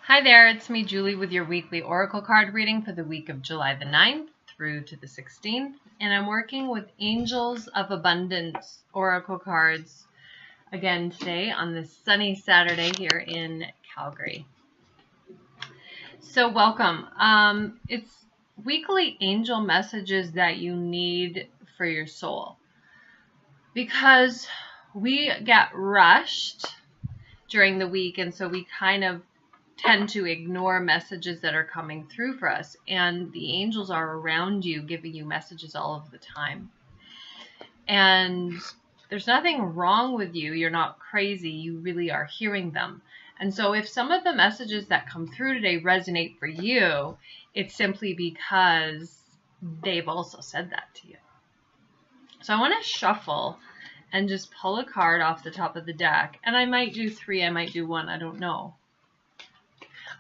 Hi there, it's me, Julie, with your weekly oracle card reading for the week of July the 9th through to the 16th. And I'm working with Angels of Abundance oracle cards again today on this sunny Saturday here in Calgary. So welcome. It's weekly angel messages that you need for your soul, because we get rushed during the week, and so we kind of tend to ignore messages that are coming through for us, and the angels are around you giving you messages all of the time. And there's nothing wrong with you. You're not crazy. You really are hearing them. And so if some of the messages that come through today resonate for you, it's simply because they've also said that to you. So I want to shuffle and just pull a card off the top of the deck. And I might do three, I might do one, I don't know.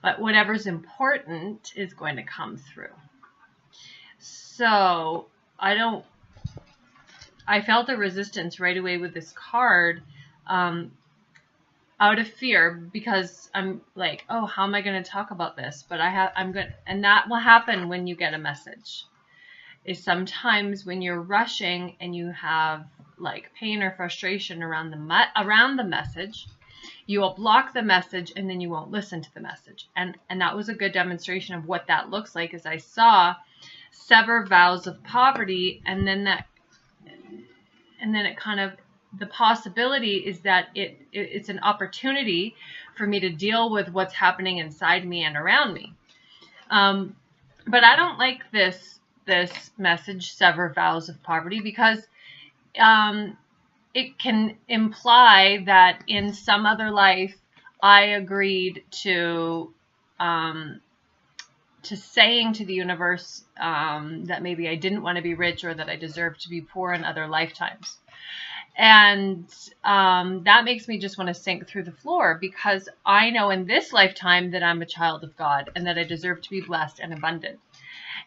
But whatever's important is going to come through. So I felt a resistance right away with this card out of fear, because I'm like, oh, how am I going to talk about this? But and that will happen when you get a message. Is sometimes when you're rushing and you have like pain or frustration around the message, you will block the message and then you won't listen to the message. And that was a good demonstration of what that looks like, as I saw sever vows of poverty, and then it kind of, the possibility is that it's an opportunity for me to deal with what's happening inside me and around me. But I don't like this message, sever vows of poverty, because it can imply that in some other life I agreed to saying to the universe that maybe I didn't want to be rich, or that I deserved to be poor in other lifetimes. And that makes me just want to sink through the floor, because I know in this lifetime that I'm a child of God and that I deserve to be blessed and abundant.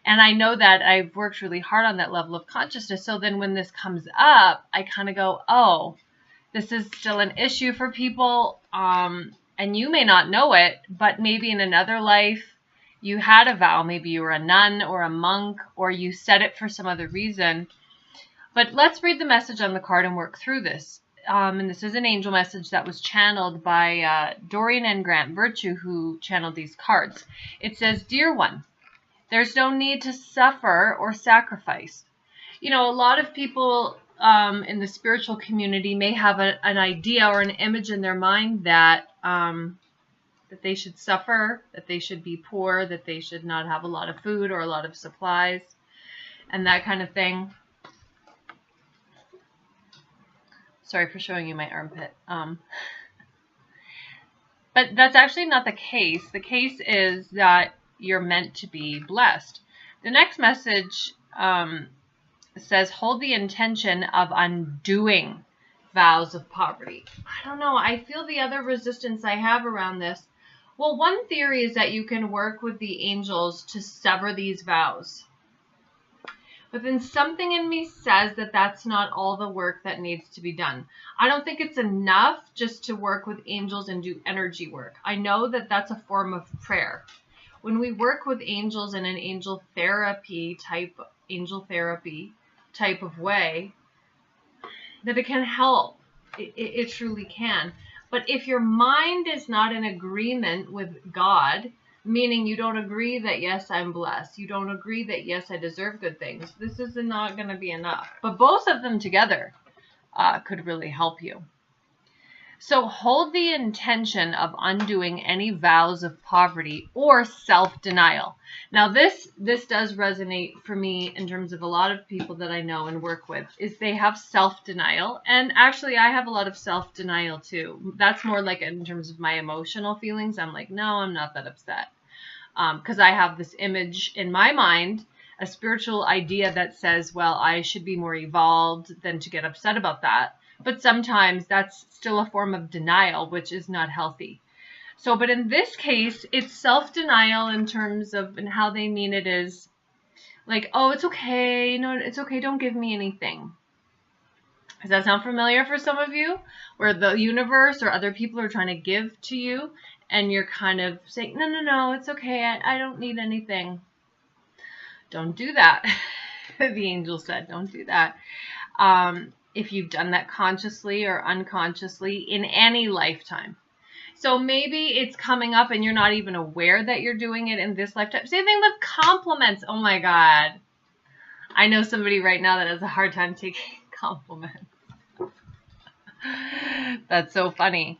And I know that I've worked really hard on that level of consciousness. So then when this comes up, I kind of go, oh, this is still an issue for people. And you may not know it, but maybe in another life you had a vow. Maybe you were a nun or a monk, or you said it for some other reason. But let's read the message on the card and work through this. And this is an angel message that was channeled by Dorian and Grant Virtue, who channeled these cards. It says, "Dear one, there's no need to suffer or sacrifice." You know, a lot of people in the spiritual community may have an idea or an image in their mind that that they should suffer, that they should be poor, that they should not have a lot of food or a lot of supplies, and that kind of thing. Sorry for showing you my armpit. But that's actually not the case. The case is that you're meant to be blessed. The next message says, hold the intention of undoing vows of poverty. I don't know. I feel the other resistance I have around this. Well, one theory is that you can work with the angels to sever these vows. But then something in me says that that's not all the work that needs to be done. I don't think it's enough just to work with angels and do energy work. I know that that's a form of prayer. When we work with angels in an angel therapy type of way, that it can help. It truly can. But if your mind is not in agreement with God, meaning you don't agree that, yes, I'm blessed, you don't agree that, yes, I deserve good things, this is not going to be enough. But both of them together could really help you. So hold the intention of undoing any vows of poverty or self-denial. Now this does resonate for me in terms of a lot of people that I know and work with, is they have self-denial. And actually I have a lot of self-denial too. That's more like in terms of my emotional feelings. I'm like, no, I'm not that upset. Because I have this image in my mind, a spiritual idea that says, well, I should be more evolved than to get upset about that. But sometimes that's still a form of denial, which is not healthy. So, but in this case, it's self-denial in terms of, and how they mean it is like, oh, it's okay. No, it's okay. Don't give me anything. Does that sound familiar for some of you? Where the universe or other people are trying to give to you, and you're kind of saying, no, no, no, it's okay. I don't need anything. Don't do that. The angel said, don't do that. If you've done that consciously or unconsciously in any lifetime. So maybe it's coming up and you're not even aware that you're doing it in this lifetime. Same thing with compliments. Oh my God. I know somebody right now that has a hard time taking compliments. That's so funny.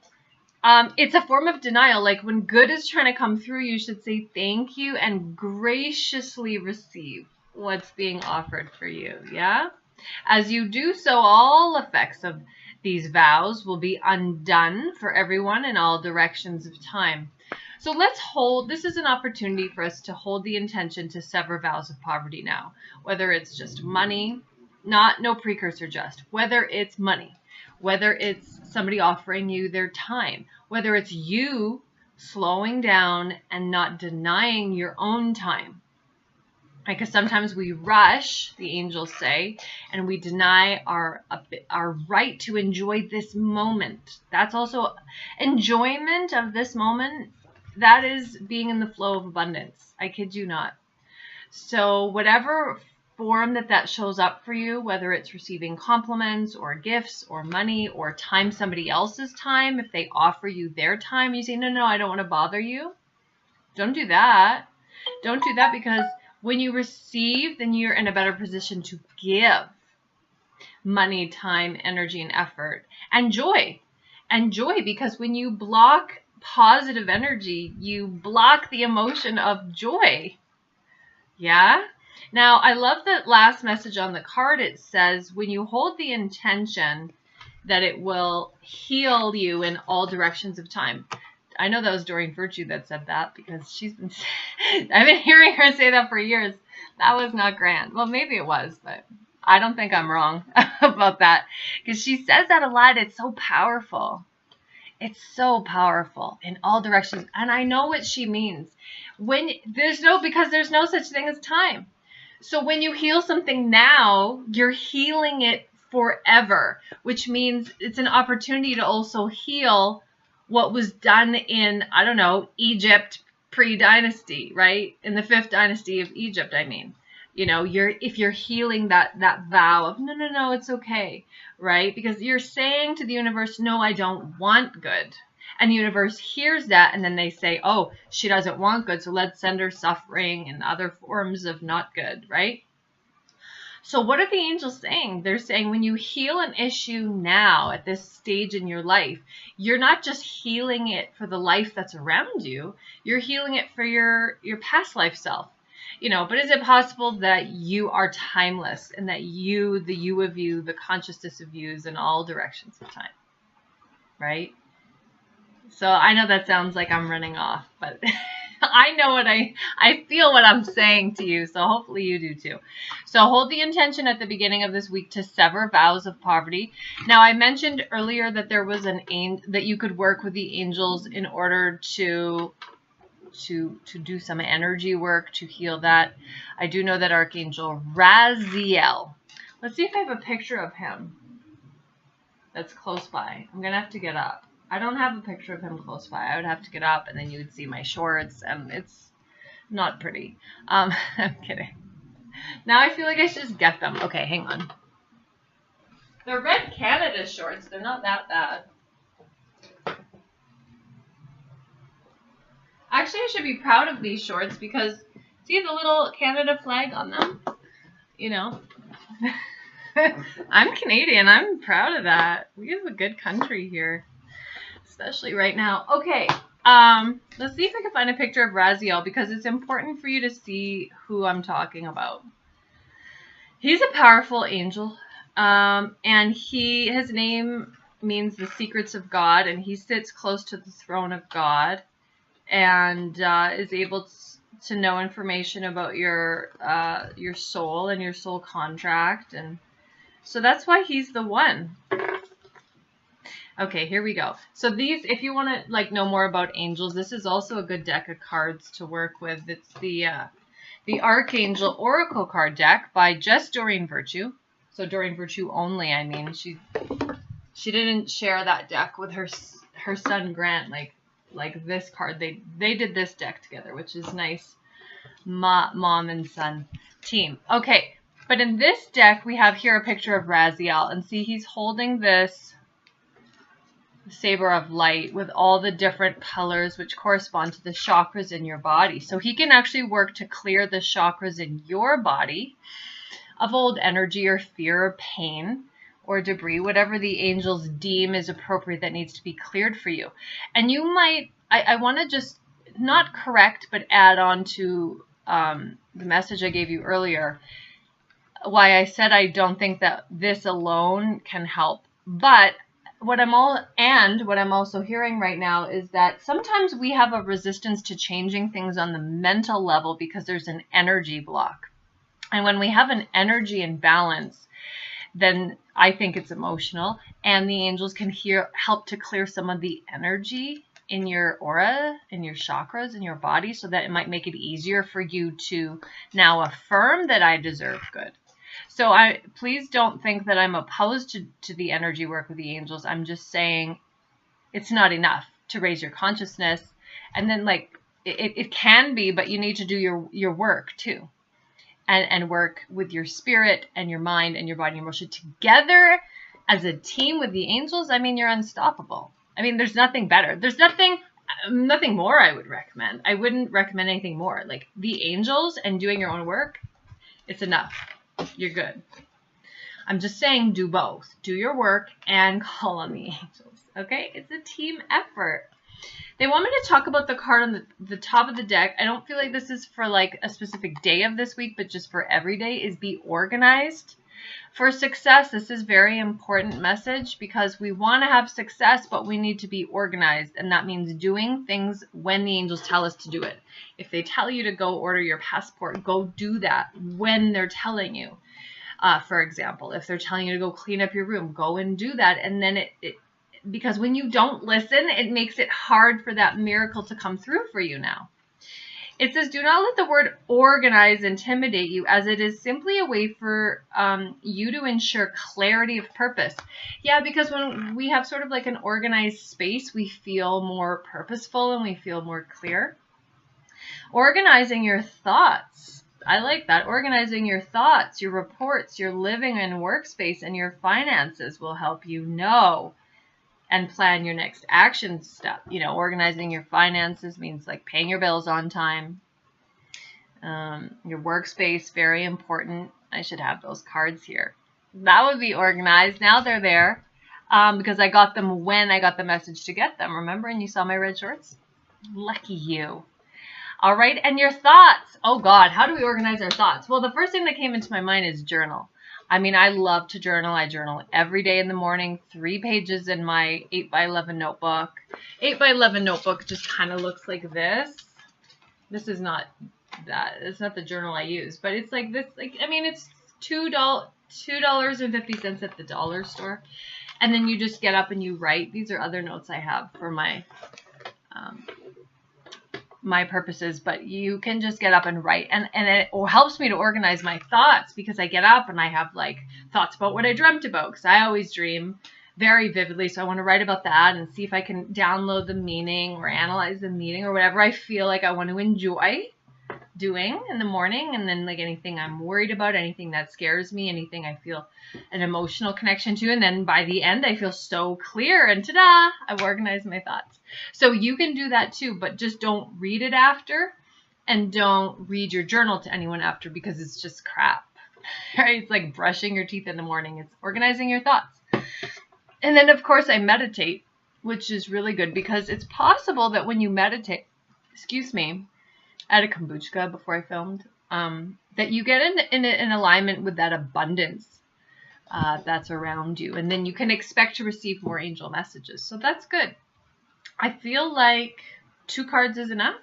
It's a form of denial. Like when good is trying to come through, you should say thank you and graciously receive what's being offered for you. Yeah? As you do so, all effects of these vows will be undone for everyone in all directions of time. So let's hold, this is an opportunity for us to hold the intention to sever vows of poverty now. Whether it's just money, no precursor just, whether it's money, whether it's somebody offering you their time, whether it's you slowing down and not denying your own time. Because sometimes we rush, the angels say, and we deny our right to enjoy this moment. That's also enjoyment of this moment. That is being in the flow of abundance. I kid you not. So whatever form that shows up for you, whether it's receiving compliments or gifts or money or time, somebody else's time, if they offer you their time, you say, no, no, I don't want to bother you. Don't do that. Don't do that, because when you receive, then you're in a better position to give money, time, energy, and effort, and joy. And joy, because when you block positive energy, you block the emotion of joy. Yeah? Now, I love that last message on the card. It says, when you hold the intention that it will heal you in all directions of time. I know that was Doreen Virtue that said that, because I've been hearing her say that for years. That was not grand. Well, maybe it was, but I don't think I'm wrong about that, because she says that a lot. It's so powerful. It's so powerful in all directions. And I know what she means. Because there's no such thing as time. So when you heal something now, you're healing it forever, which means it's an opportunity to also heal what was done in, I don't know, Egypt pre-dynasty, right? In the 5th dynasty of Egypt, I mean. You know, if you're healing that vow of, no, no, no, it's okay, right? Because you're saying to the universe, no, I don't want good. And the universe hears that, and then they say, oh, she doesn't want good, so let's send her suffering and other forms of not good, right? So what are the angels saying? They're saying when you heal an issue now at this stage in your life, you're not just healing it for the life that's around you, you're healing it for your past life self. You know, but is it possible that you are timeless and that the you of you, the consciousness of you is in all directions of time, right? So I know that sounds like I'm running off, but I know what I feel what I'm saying to you, so hopefully you do too. So hold the intention at the beginning of this week to sever vows of poverty. Now, I mentioned earlier that there was that you could work with the angels in order to do some energy work to heal that. I do know that Archangel Raziel. Let's see if I have a picture of him that's close by. I'm going to have to get up. I don't have a picture of him close by. I would have to get up, and then you would see my shorts, and it's not pretty. I'm kidding. Now I feel like I should just get them. Okay, hang on. They're Red Canada shorts. They're not that bad. Actually, I should be proud of these shorts because see the little Canada flag on them? You know, I'm Canadian. I'm proud of that. We have a good country here, especially right now. Okay, let's see if I can find a picture of Raziel, because it's important for you to see who I'm talking about. He's a powerful angel, and his name means the secrets of God, and he sits close to the throne of God. And is able to know information about your soul and your soul contract, and so that's why he's the one. Okay, here we go. So these, if you want to like know more about angels, this is also a good deck of cards to work with. It's the Archangel Oracle card deck by just Doreen Virtue. So Doreen Virtue only. I mean, she didn't share that deck with her son Grant like like this card. They did this deck together, which is nice. Mom and son team. Okay, but in this deck, we have here a picture of Raziel. And see, he's holding this saber of light with all the different colors which correspond to the chakras in your body. So he can actually work to clear the chakras in your body of old energy or fear or pain or debris, whatever the angels deem is appropriate that needs to be cleared for you. And you might, I want to just not correct, but add on to the message I gave you earlier, why I said I don't think that this alone can help. But what I'm also hearing right now is that sometimes we have a resistance to changing things on the mental level because there's an energy block. And when we have an energy imbalance, then I think it's emotional, and the angels can help to clear some of the energy in your aura, in your chakras, in your body, so that it might make it easier for you to now affirm that I deserve good. So please don't think that I'm opposed to the energy work with the angels. I'm just saying it's not enough to raise your consciousness. And then like it can be, but you need to do your work too. And work with your spirit and your mind and your body and your emotion together as a team with the angels. I mean, you're unstoppable. I mean, there's nothing better. There's nothing more I would recommend. I wouldn't recommend anything more. Like the angels and doing your own work, it's enough. You're good. I'm just saying do both. Do your work and call on the angels. Okay? It's a team effort. They want me to talk about the card on the top of the deck. I don't feel like this is for like a specific day of this week, but just for every day, is be organized. For success, this is very important message because we want to have success, but we need to be organized. And that means doing things when the angels tell us to do it. If they tell you to go order your passport, go do that when they're telling you. For example, if they're telling you to go clean up your room, go and do that. And then because when you don't listen, it makes it hard for that miracle to come through for you now. It says, do not let the word organize intimidate you, as it is simply a way for you to ensure clarity of purpose. Yeah, because when we have sort of like an organized space, we feel more purposeful and we feel more clear. Organizing your thoughts. I like that. Organizing your thoughts, your reports, your living and workspace, and your finances will help you know and plan your next action step. You know, organizing your finances means like paying your bills on time. Your workspace, very important. I should have those cards here. That would be organized. Now they're there because I got them when I got the message to get them. Remember? And you saw my red shorts? Lucky you. All right. And your thoughts. Oh, God. How do we organize our thoughts? Well, the first thing that came into my mind is journal. I mean, I love to journal. I journal every day in the morning, 3 pages in my 8x11 notebook. 8x11 notebook just kind of looks like this. This is not that. It's not the journal I use, but it's like this. Like, I mean, it's $2.50 at the dollar store. And then you just get up and you write. These are other notes I have for my my purposes, but you can just get up and write, and it helps me to organize my thoughts because I get up and I have like thoughts about what I dreamt about, because I always dream very vividly, so I want to write about that and see if I can download the meaning or analyze the meaning or whatever I feel like I want to enjoy doing in the morning. And then like anything I'm worried about, anything that scares me, anything I feel an emotional connection to, and then by the end I feel so clear and ta-da, I've organized my thoughts. So you can do that too, but just don't read it after, and don't read your journal to anyone after, because it's just crap, right? It's like brushing your teeth in the morning. It's organizing your thoughts. And then of course I meditate, which is really good because it's possible that when you meditate, excuse me, I had a kombucha before I filmed, that you get in alignment with that abundance that's around you. And then you can expect to receive more angel messages. So that's good. I feel like 2 cards is enough.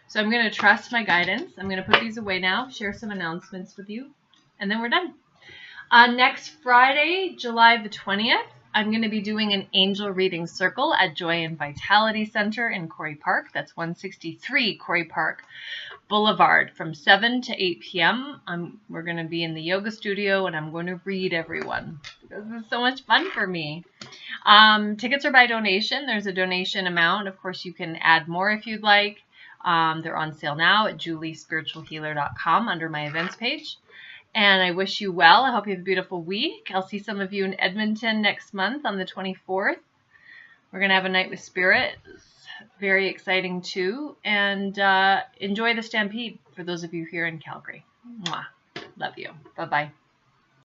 So I'm going to trust my guidance. I'm going to put these away now, share some announcements with you, and then we're done. Next Friday, July the 20th, I'm going to be doing an angel reading circle at Joy and Vitality Center in Quarry Park. That's 163 Quarry Park Boulevard from 7 to 8 p.m. We're going to be in the yoga studio, and I'm going to read everyone This is so much fun for me. Tickets are by donation. There's a donation amount. Of course, you can add more if you'd like. They're on sale now at juliespiritualhealer.com under my events page. And I wish you well. I hope you have a beautiful week. I'll see some of you in Edmonton next month on the 24th. We're going to have a night with spirit. Very exciting too. And enjoy the Stampede for those of you here in Calgary. Mwah. Love you. Bye-bye.